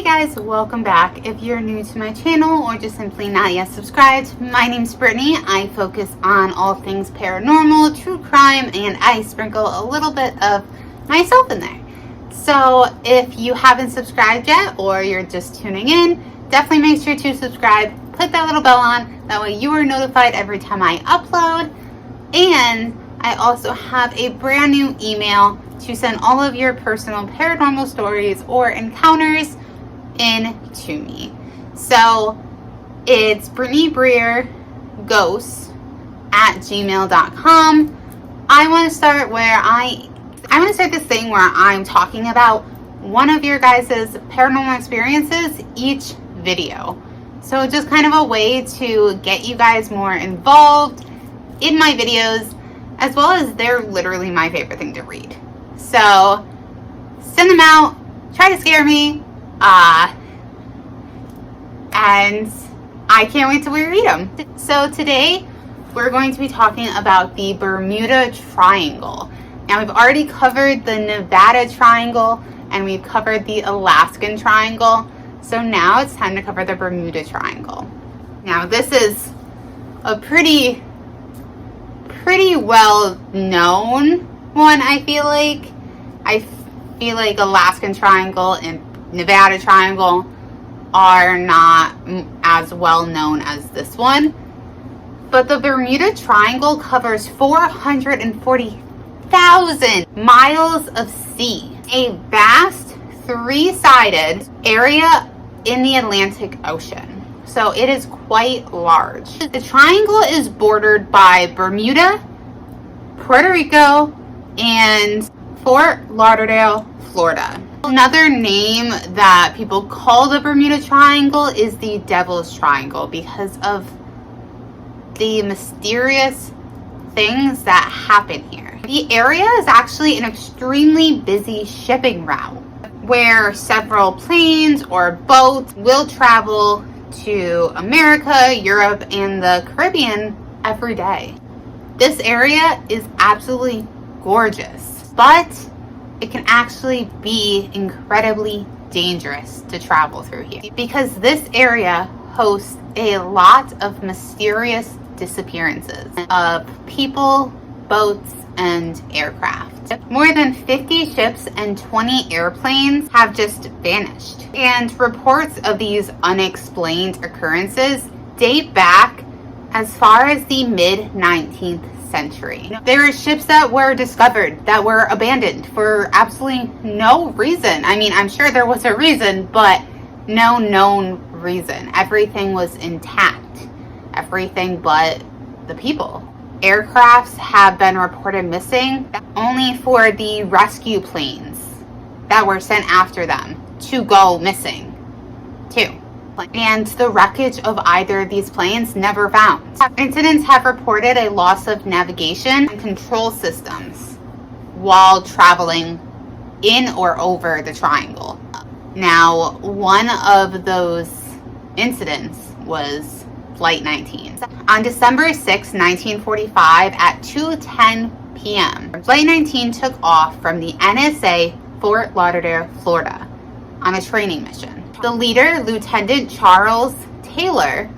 guys, welcome back. If you're new to my channel or just simply not yet subscribed, my name's Brittany. I focus on all things paranormal, true crime, and I sprinkle a little bit of myself in there. So if you haven't subscribed yet or you're just tuning in, definitely make sure to subscribe. Put that little bell on, that way you are notified every time I upload. And I also have a brand new email to send all of your personal paranormal stories or encounters in to me. So it's Briere ghosts at gmail.com. I want to start this thing where I'm talking about one of your guys' paranormal experiences each video. So just kind of a way to get you guys more involved in my videos, as well as they're literally my favorite thing to read. So send them out, try to scare me, and I can't wait till we read them. So today we're going to be talking about the Bermuda Triangle. Now we've already covered the Nevada Triangle and we've covered the Alaskan Triangle. So now it's time to cover the Bermuda Triangle. Now this is a pretty well known one, I feel like. I feel like Alaskan Triangle and Nevada Triangle are not as well known as this one. But the Bermuda Triangle covers 440,000 miles of sea, a vast three-sided area in the Atlantic Ocean. So it is quite large. The triangle is bordered by Bermuda, Puerto Rico, and Fort Lauderdale, Florida. Another name that people call the Bermuda Triangle is the Devil's Triangle because of the mysterious things that happen here. The area is actually an extremely busy shipping route where several planes or boats will travel to America, Europe, and the Caribbean every day. This area is absolutely gorgeous, but it can actually be incredibly dangerous to travel through here because this area hosts a lot of mysterious disappearances of people, boats, and aircraft. More than 50 ships and 20 airplanes have just vanished. And reports of these unexplained occurrences date back as far as the mid-19th century. There are ships that were discovered that were abandoned for absolutely no reason. I mean, I'm sure there was a reason, but no known reason. Everything was intact. Everything but the people. Aircrafts have been reported missing only for the rescue planes that were sent after them to go missing too. And the wreckage of either of these planes never found. Incidents have reported a loss of navigation and control systems while traveling in or over the triangle. Now, one of those incidents was Flight 19. On December 6, 1945 at 2:10 p.m., Flight 19 took off from the NSA Fort Lauderdale, Florida on a training mission. The leader, Lieutenant Charles Taylor,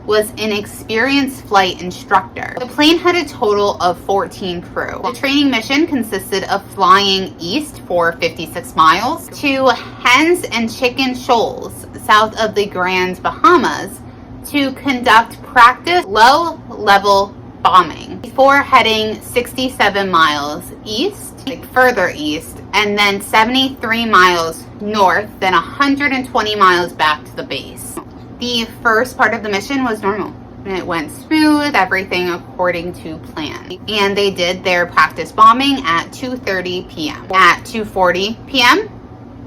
was an experienced flight instructor. The plane had a total of 14 crew. The training mission consisted of flying east for 56 miles to Hens and Chicken Shoals, south of the Grand Bahamas, to conduct practice low-level bombing before heading 67 miles east, further east, and then 73 miles north, then 120 miles back to the base. The first part of the mission was normal. It went smooth, everything according to plan. And they did their practice bombing at 2:30 p.m. At 2:40 p.m.,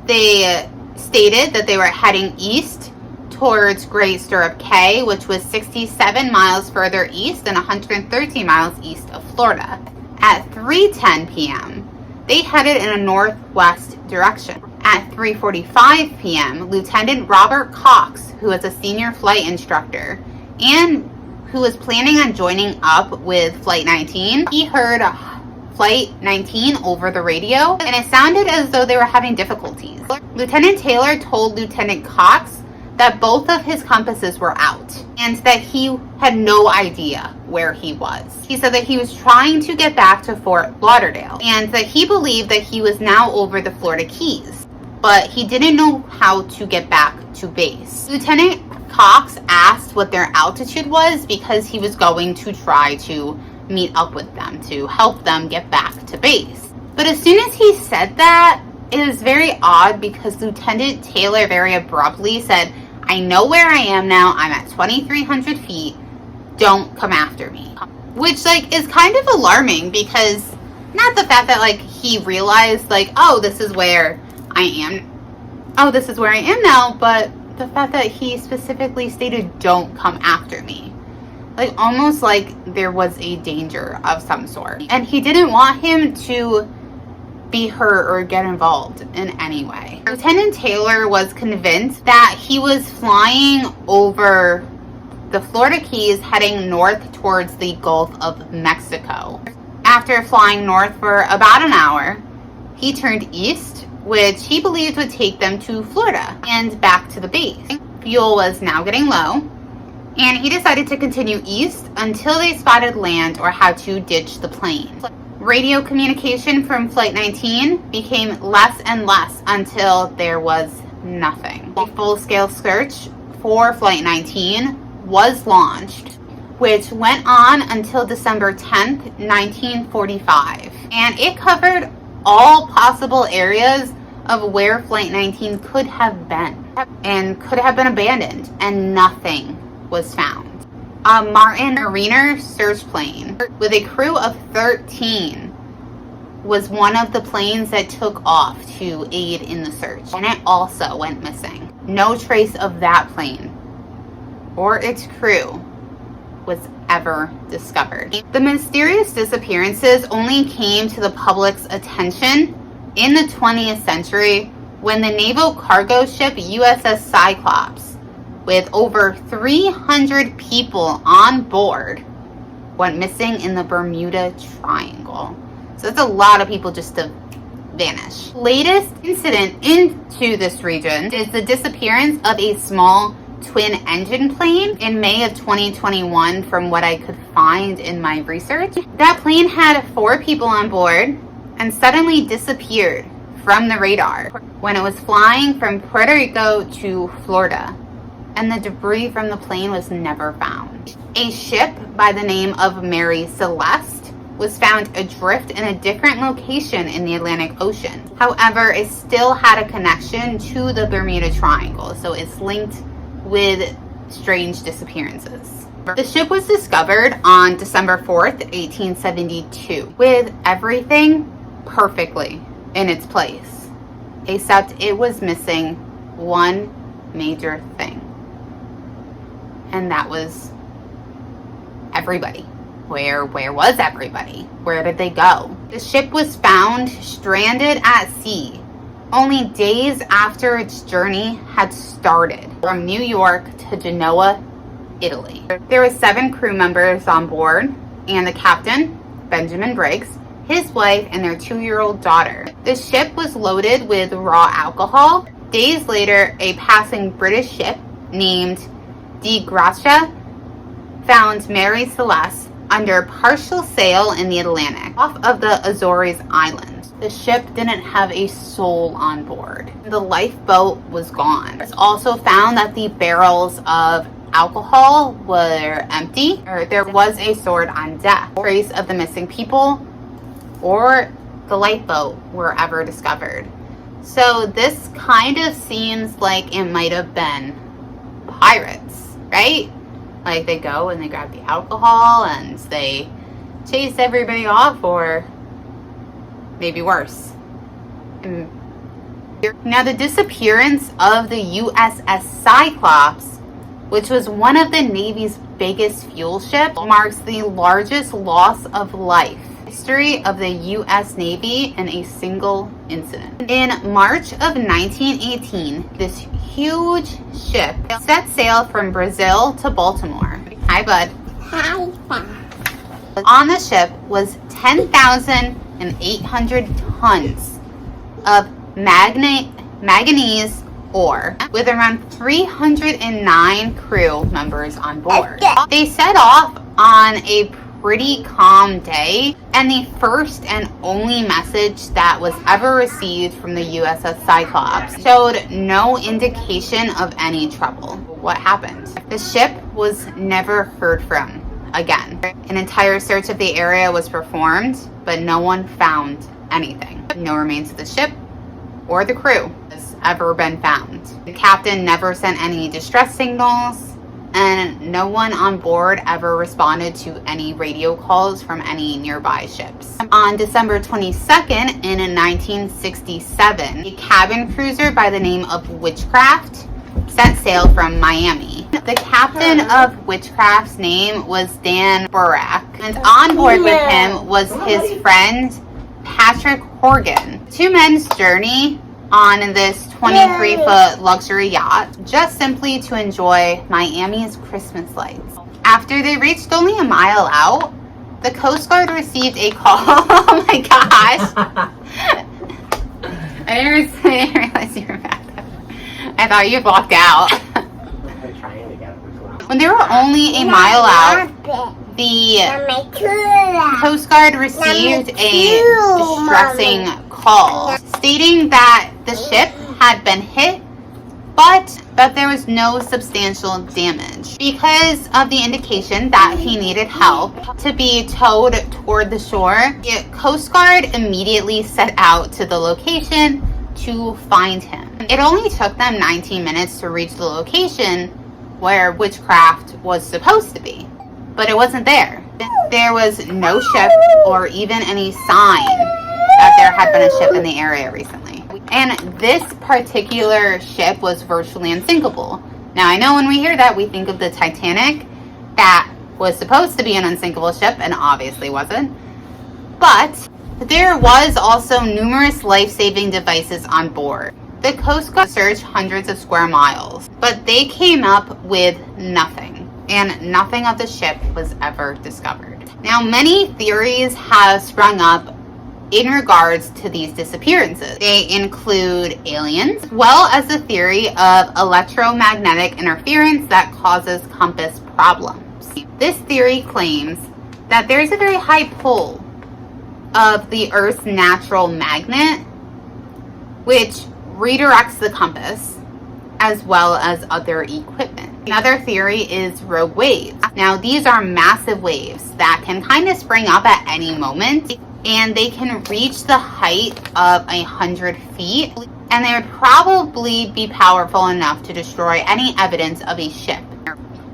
they stated that they were heading east towards Great Stirrup Cay, which was 67 miles further east and 113 miles east of Florida. At 3:10 p.m., they headed in a northwest direction. At 3:45 p.m., Lieutenant Robert Cox, who was a senior flight instructor and who was planning on joining up with Flight 19, he heard Flight 19 over the radio, and it sounded as though they were having difficulties. Lieutenant Taylor told Lieutenant Cox that both of his compasses were out and that he had no idea where he was. He said that he was trying to get back to Fort Lauderdale and that he believed that he was now over the Florida Keys, but he didn't know how to get back to base. Lieutenant Cox asked what their altitude was because he was going to try to meet up with them to help them get back to base. But as soon as he said that, it was very odd because Lieutenant Taylor very abruptly said, "I know where I am now. I'm at 2,300 feet. Don't come after me." Which, like, is kind of alarming because not the fact that, like, he realized, like, oh, this is where I am. Oh, this is where I am now, but the fact that he specifically stated, "Don't come after me." Like, almost like there was a danger of some sort. And he didn't want him to be hurt or get involved in any way. Lieutenant Taylor was convinced that he was flying over the Florida Keys heading north towards the Gulf of Mexico. After flying north for about an hour, he turned east, which he believed would take them to Florida and back to the base. Fuel was now getting low, and he decided to continue east until they spotted land or had to ditch the plane. Radio communication from Flight 19 became less and less until there was nothing. A full-scale search for Flight 19 was launched, which went on until December 10th, 1945. And it covered all possible areas of where Flight 19 could have been and could have been abandoned, and nothing was found. A Mariner search plane with a crew of 13 was one of the planes that took off to aid in the search, and it also went missing. No trace of that plane or its crew was ever discovered. The mysterious disappearances only came to the public's attention in the 20th century when the naval cargo ship USS Cyclops, with over 300 people on board, went missing in the Bermuda Triangle. So that's a lot of people just to vanish. Latest incident into this region is the disappearance of a small twin-engine plane in May of 2021 from what I could find in my research. That plane had 4 people on board and suddenly disappeared from the radar when it was flying from Puerto Rico to Florida, and the debris from the plane was never found. A ship by the name of Mary Celeste was found adrift in a different location in the Atlantic Ocean. However, it still had a connection to the Bermuda Triangle, so it's linked with strange disappearances. The ship was discovered on December 4th, 1872, with everything perfectly in its place, except it was missing one major thing. And that was everybody. Where was everybody? Where did they go? The ship was found stranded at sea only days after its journey had started from New York to Genoa, Italy. There were 7 crew members on board, and the captain, Benjamin Briggs, his wife, and their 2-year-old daughter. The ship was loaded with raw alcohol. Days later, a passing British ship named De Gracia found Mary Celeste under partial sail in the Atlantic off of the Azores Islands. The ship didn't have a soul on board. The lifeboat was gone. It was also found that the barrels of alcohol were empty, or there was a sword on deck. No trace of the missing people or the lifeboat were ever discovered. So this kind of seems like it might have been pirates, right? Like, they go and they grab the alcohol and they chase everybody off, or maybe worse. Now, the disappearance of the USS Cyclops, which was one of the Navy's biggest fuel ships, marks the largest loss of life in the history of the U.S. Navy in a single incident. In March of 1918, this huge ship set sail from Brazil to Baltimore. Hi, bud. Hi, On the ship was 10,800 tons of manganese ore, with around 309 crew members on board. They set off on a pretty calm day, and the first and only message that was ever received from the USS Cyclops showed no indication of any trouble. What happened? The ship was never heard from again. An entire search of the area was performed, but no one found anything. No remains of the ship or the crew has ever been found. The captain never sent any distress signals, and no one on board ever responded to any radio calls from any nearby ships. On December 22nd in 1967, a cabin cruiser by the name of Witchcraft set sail from Miami. The captain of Witchcraft's name was Dan Burak, and on board with him was his friend Patrick Horgan. Two men's journey on this 23-foot luxury yacht, just simply to enjoy Miami's Christmas lights. After they reached only a mile out, the Coast Guard received a call. Oh my gosh! I didn't realize you were back there. I thought you walked out. When they were only a mile out, the Coast Guard received a distressing call stating that the ship had been hit, but that there was no substantial damage. Because of the indication that he needed help to be towed toward the shore, the Coast Guard immediately set out to the location to find him. It only took them 19 minutes to reach the location where Witchcraft was supposed to be, but it wasn't there. There was no ship or even any sign that there had been a ship in the area recently. And this particular ship was virtually unsinkable. Now, I know when we hear that, we think of the Titanic, that was supposed to be an unsinkable ship and obviously wasn't. But there was also numerous life-saving devices on board. The Coast Guard searched hundreds of square miles, but they came up with nothing, and nothing of the ship was ever discovered. Now, many theories have sprung up in regards to these disappearances. They include aliens, as well as the theory of electromagnetic interference that causes compass problems. This theory claims that there's a very high pull of the Earth's natural magnet, which redirects the compass, as well as other equipment. Another theory is rogue waves. Now, these are massive waves that can kind of spring up at any moment, and they can reach the height of 100 feet, and they would probably be powerful enough to destroy any evidence of a ship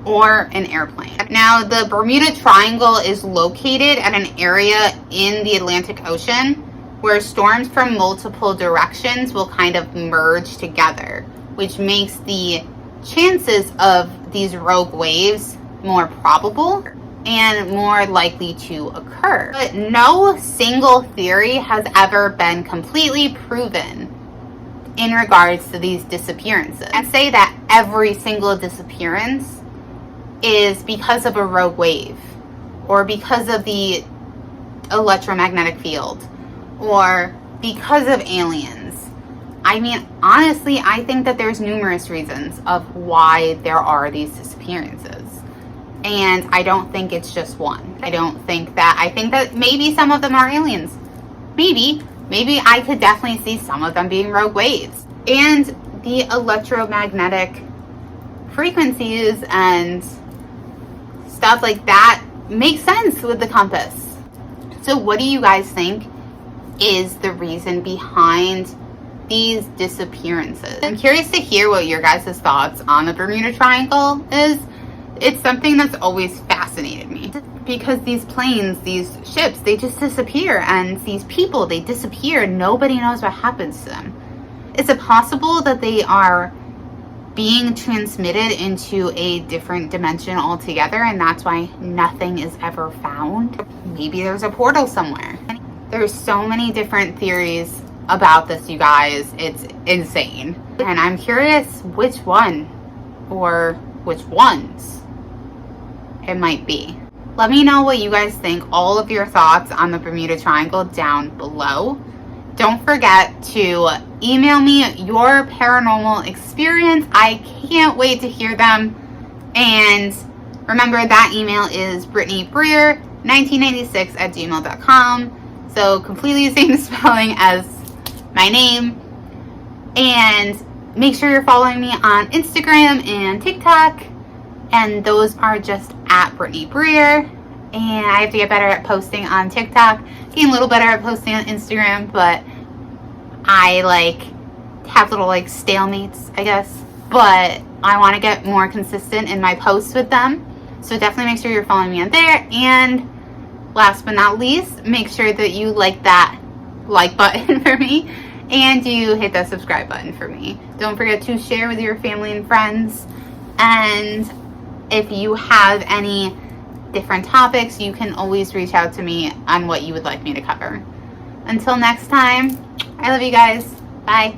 or an airplane. Now, the Bermuda Triangle is located at an area in the Atlantic Ocean where storms from multiple directions will kind of merge together, which makes the chances of these rogue waves more probable and more likely to occur. But no single theory has ever been completely proven in regards to these disappearances. And say that every single disappearance is because of a rogue wave, or because of the electromagnetic field, or because of aliens. I mean, honestly, I think that there's numerous reasons of why there are these disappearances. And I don't think it's just one. I think that maybe some of them are aliens. Maybe I could definitely see some of them being rogue waves. And the electromagnetic frequencies and stuff like that makes sense with the compass. So what do you guys think is the reason behind these disappearances? I'm curious to hear what your guys' thoughts on the Bermuda Triangle is. It's something that's always fascinated me, because these planes, these ships, they just disappear, and these people, they disappear. Nobody knows what happens to them. Is it possible that they are being transmitted into a different dimension altogether, and that's why nothing is ever found? Maybe there's a portal somewhere. There's so many different theories about this, you guys. It's insane. And I'm curious which one, or which ones it might be. Let me know what you guys think, all of your thoughts on the Bermuda Triangle down below. Don't forget to email me your paranormal experience. I can't wait to hear them. And remember, that email is brittanybriere1996@gmail.com. So completely the same spelling as my name. And make sure you're following me on Instagram and TikTok. And those are just at Brittany Briere. And I have to get better at posting on TikTok. Getting a little better at posting on Instagram, but I have little stalemates, I guess. But I want to get more consistent in my posts with them. So definitely make sure you're following me on there. And last but not least, make sure that you like that like button for me. And you hit that subscribe button for me. Don't forget to share with your family and friends. And if you have any different topics, you can always reach out to me on what you would like me to cover. Until next time, I love you guys. Bye.